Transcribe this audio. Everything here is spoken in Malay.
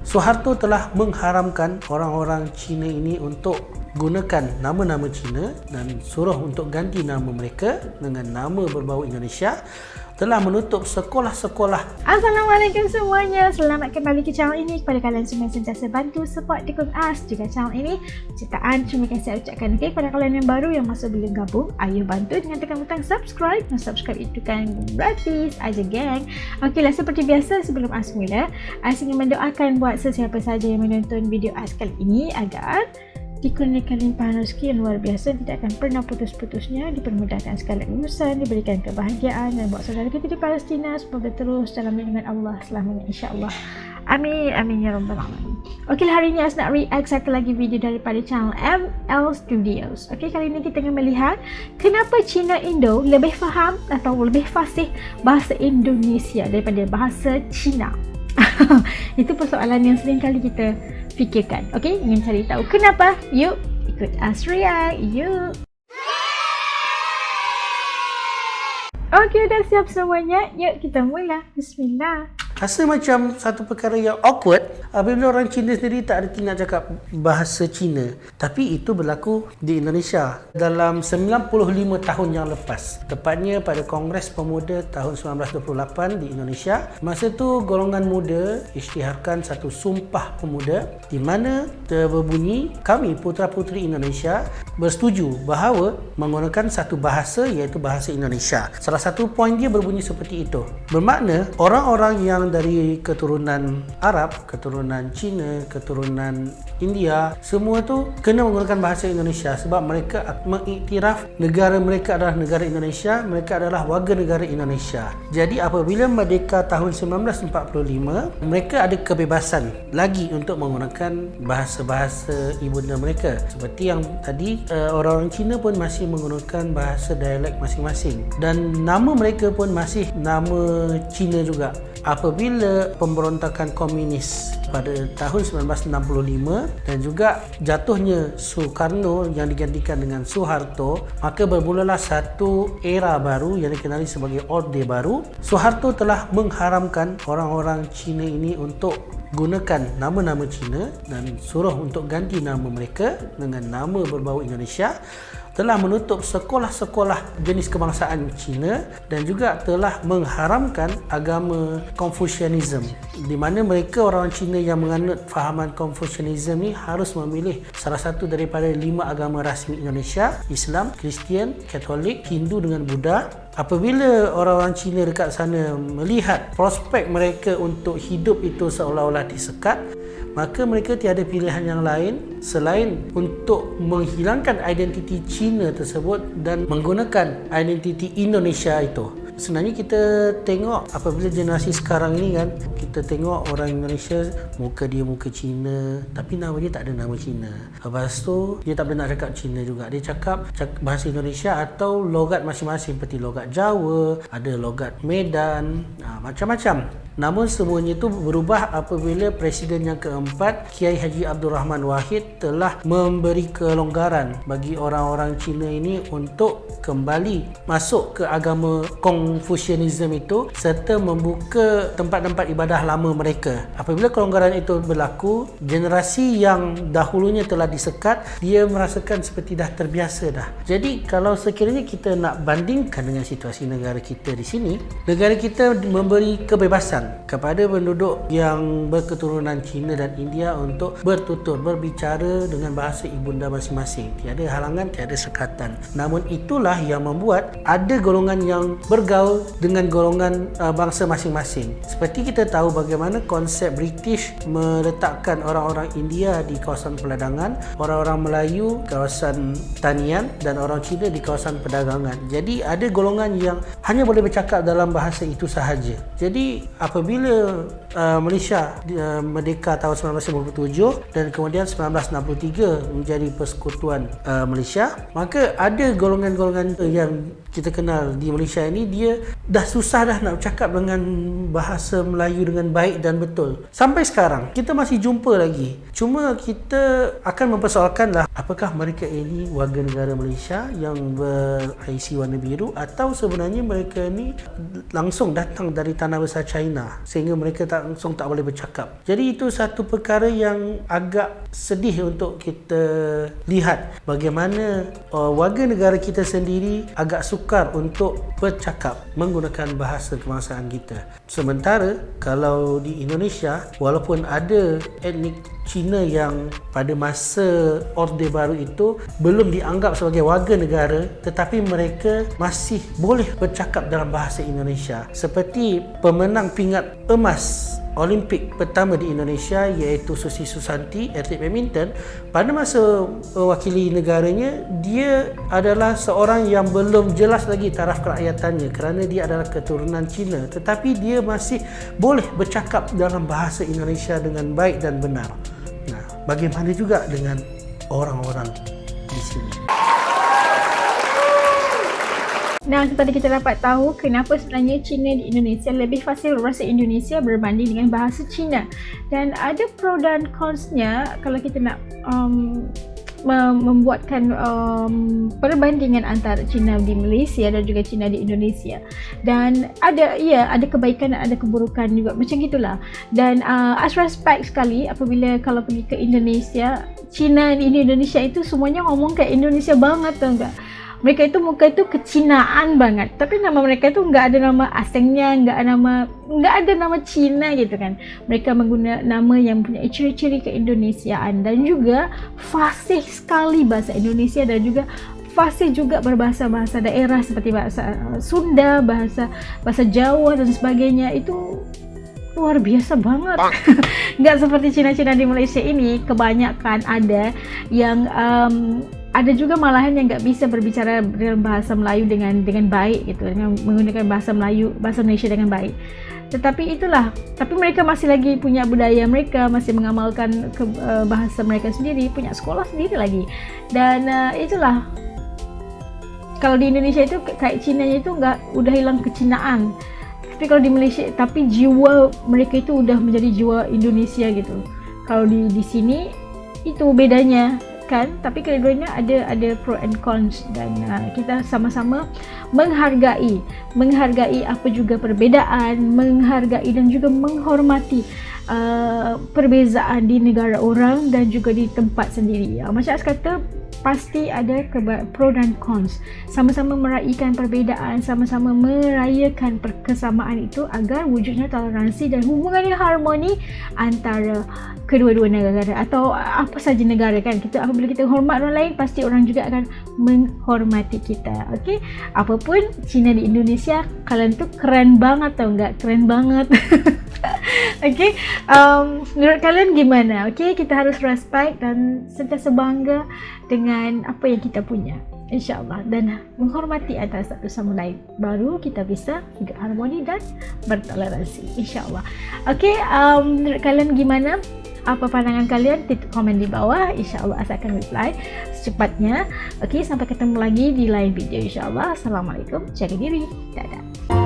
Soeharto telah mengharamkan orang-orang Cina ini untuk gunakan nama-nama Cina dan suruh untuk ganti nama mereka dengan nama berbau Indonesia, telah menutup sekolah-sekolah. Assalamualaikum semuanya, selamat kembali ke channel ini. Kepada kalian semua yang sentiasa bantu, support, dukung us juga channel ini, ciptaan terima kasih saya ucapkan. Okay, kepada kalian yang baru yang masih belum gabung, ayo bantu dengan tekan butang subscribe. Dan subscribe itu kan gratis aja geng. Okey lah, seperti biasa sebelum us mula, us ingin mendoakan buat sesiapa saja yang menonton video us kali ini agar dikurniakan limpahan rezeki yang luar biasa, tidak akan pernah putus-putusnya, dipermudahkan segala urusan, diberikan kebahagiaan, dan buat saudara kita di Palestina semoga terus dalam lindungan Allah selamanya, insya-Allah. Amin, amin ya rabbal alamin. Okey, hari ini As nak react satu lagi video daripada channel ML Studios. Okey, kali ini kita akan melihat kenapa Cina Indo lebih faham atau lebih fasih bahasa Indonesia daripada bahasa Cina. Itu persoalan yang sering kali kita fikirkan. Okey, ingin cari tahu kenapa? Yuk ikut us react. Yuk. Okey, dah siap semuanya. Yuk kita mula. Bismillah. Rasa macam satu perkara yang awkward apabila orang Cina sendiri tak reti nak cakap bahasa Cina. Tapi itu berlaku di Indonesia dalam 95 tahun yang lepas. Tepatnya pada Kongres Pemuda tahun 1928 di Indonesia. Masa tu golongan muda isytiharkan satu sumpah pemuda di mana berbunyi, kami putera-puteri Indonesia bersetuju bahawa menggunakan satu bahasa iaitu bahasa Indonesia. Salah satu poin dia berbunyi seperti itu. Bermakna orang-orang yang dari keturunan Arab, keturunan Cina, keturunan India, semua tu kena menggunakan bahasa Indonesia sebab mereka mengiktiraf negara mereka adalah negara Indonesia, mereka adalah warga negara Indonesia. Jadi apabila merdeka tahun 1945, mereka ada kebebasan lagi untuk menggunakan bahasa-bahasa ibunda mereka. Seperti yang tadi, orang-orang Cina pun masih menggunakan bahasa dialek masing-masing dan nama mereka pun masih nama Cina juga. Apabila pemberontakan komunis pada tahun 1965 dan juga jatuhnya Soekarno yang digantikan dengan Soeharto, maka bermulalah satu era baru yang dikenali sebagai Orde Baru. Soeharto telah mengharamkan orang-orang Cina ini untuk gunakan nama-nama Cina dan suruh untuk ganti nama mereka dengan nama berbau Indonesia, telah menutup sekolah-sekolah jenis kebangsaan Cina dan juga telah mengharamkan agama Confucianism, di mana mereka orang Cina yang menganut fahaman Confucianism ni harus memilih salah satu daripada 5 agama rasmi Indonesia: Islam, Kristian, Katolik, Hindu dengan Buddha. Apabila orang-orang Cina dekat sana melihat prospek mereka untuk hidup itu seolah-olah disekat, maka mereka tiada pilihan yang lain selain untuk menghilangkan identiti Cina tersebut dan menggunakan identiti Indonesia itu. Sebenarnya kita tengok apabila generasi sekarang ini kan, kita tengok orang Indonesia muka dia muka Cina tapi nama dia tak ada nama Cina. Lepas tu dia tak boleh nak cakap Cina juga, dia cakap bahasa Indonesia atau logat masing-masing seperti logat Jawa, ada logat Medan, macam-macam. Namun semuanya itu berubah apabila Presiden yang keempat, Kiai Haji Abdul Rahman Wahid, telah memberi kelonggaran bagi orang-orang Cina ini untuk kembali masuk ke agama Confucianism itu serta membuka tempat-tempat ibadah lama mereka. Apabila kelonggaran itu berlaku, generasi yang dahulunya telah disekat, dia merasakan seperti dah terbiasa dah. Jadi kalau sekiranya kita nak bandingkan dengan situasi negara kita di sini, negara kita memberi kebebasan kepada penduduk yang berketurunan Cina dan India untuk bertutur, berbicara dengan bahasa ibunda masing-masing. Tiada halangan, tiada sekatan. Namun itulah yang membuat ada golongan yang bergaul dengan golongan bangsa masing-masing. Seperti kita tahu bagaimana konsep British meletakkan orang-orang India di kawasan peladangan, orang-orang Melayu kawasan tanian dan orang Cina di kawasan perdagangan. Jadi ada golongan yang hanya boleh bercakap dalam bahasa itu sahaja. Jadi apabila Malaysia merdeka tahun 1957 dan kemudian 1963 menjadi persekutuan Malaysia, maka ada golongan-golongan yang kita kenal di Malaysia ini, dia dah susah dah nak bercakap dengan bahasa Melayu dengan baik dan betul. Sampai sekarang kita masih jumpa lagi. Cuma kita akan mempersoalkan lah, apakah mereka ini warga negara Malaysia yang ber-IC warna biru atau sebenarnya mereka ini langsung datang dari tanah besar China. Cina sehingga mereka langsung tak boleh bercakap. Jadi itu satu perkara yang agak sedih untuk kita lihat bagaimana warga negara kita sendiri agak sukar untuk bercakap menggunakan bahasa kebangsaan kita. Sementara kalau di Indonesia, walaupun ada etnik Cina yang pada masa Orde Baru itu belum dianggap sebagai warga negara, tetapi mereka masih boleh bercakap dalam bahasa Indonesia. Seperti pemenang pingat emas Olimpik pertama di Indonesia iaitu Susi Susanti, atlet badminton, pada masa wakili negaranya, dia adalah seorang yang belum jelas lagi taraf kerajaatannya kerana dia adalah keturunan Cina, tetapi dia masih boleh bercakap dalam bahasa Indonesia dengan baik dan benar. Nah, bagaimana juga dengan orang-orang di sini? Nah, tadi kita dapat tahu kenapa sebenarnya Cina di Indonesia lebih fasih berbahasa Indonesia berbanding dengan bahasa Cina. Dan ada pro dan cons-nya kalau kita nak membuatkan perbandingan antara Cina di Malaysia dan juga Cina di Indonesia. Dan ada kebaikan dan ada keburukan juga, macam gitulah. Dan as respect sekali apabila kalau pergi ke Indonesia, Cina di Indonesia itu semuanya ngomong kayak Indonesia banget, tahu enggak? Mereka itu muka itu kecinaan banget, tapi nama mereka itu nggak ada nama asingnya, nggak ada nama Cina gitu kan. Mereka menggunakan nama yang punya ciri-ciri keindonesiaan dan juga fasih sekali bahasa Indonesia dan juga fasih juga berbahasa-bahasa daerah seperti bahasa Sunda, bahasa Jawa dan sebagainya. Itu luar biasa banget. Nggak seperti Cina-Cina di Malaysia ini, kebanyakan ada yang ada juga malahan yang nggak bisa berbicara dalam bahasa Melayu dengan baik gitu, dengan menggunakan bahasa Malaysia dengan baik. Tetapi tapi mereka masih lagi punya budaya mereka, masih mengamalkan bahasa mereka sendiri, punya sekolah sendiri lagi. Dan itulah, kalau di Indonesia itu kayak Cina itu udah hilang kecinaan. Tapi kalau di Malaysia, tapi jiwa mereka itu udah menjadi jiwa Indonesia gitu. Kalau di sini itu bedanya kan, tapi keduanya ada pro and cons, dan kita sama-sama menghargai apa juga perbezaan, menghargai dan juga menghormati perbezaan di negara orang dan juga di tempat sendiri. Macam saya kata, pasti ada pro dan cons. Sama-sama meraihkan perbezaan, sama-sama merayakan kesamaan itu agar wujudnya toleransi dan hubungan yang harmoni antara kedua-dua negara atau apa saja negara kan. Apabila kita hormat orang lain, pasti orang juga akan menghormati kita. Okey, apapun Cina di Indonesia, kalian tuh keren banget, tau enggak? Keren banget. Okey, menurut kalian gimana? Okey, kita harus respect dan sentiasa bangga dengan apa yang kita punya, insyaAllah, dan menghormati antara satu sama lain, baru kita bisa hidup harmoni dan bertoleransi, insyaAllah. Okey, menurut kalian gimana? Apa pandangan kalian? Tutup komen di bawah, insyaAllah saya akan reply secepatnya. Okey, sampai ketemu lagi di lain video, insyaAllah. Assalamualaikum, jaga diri, dadah.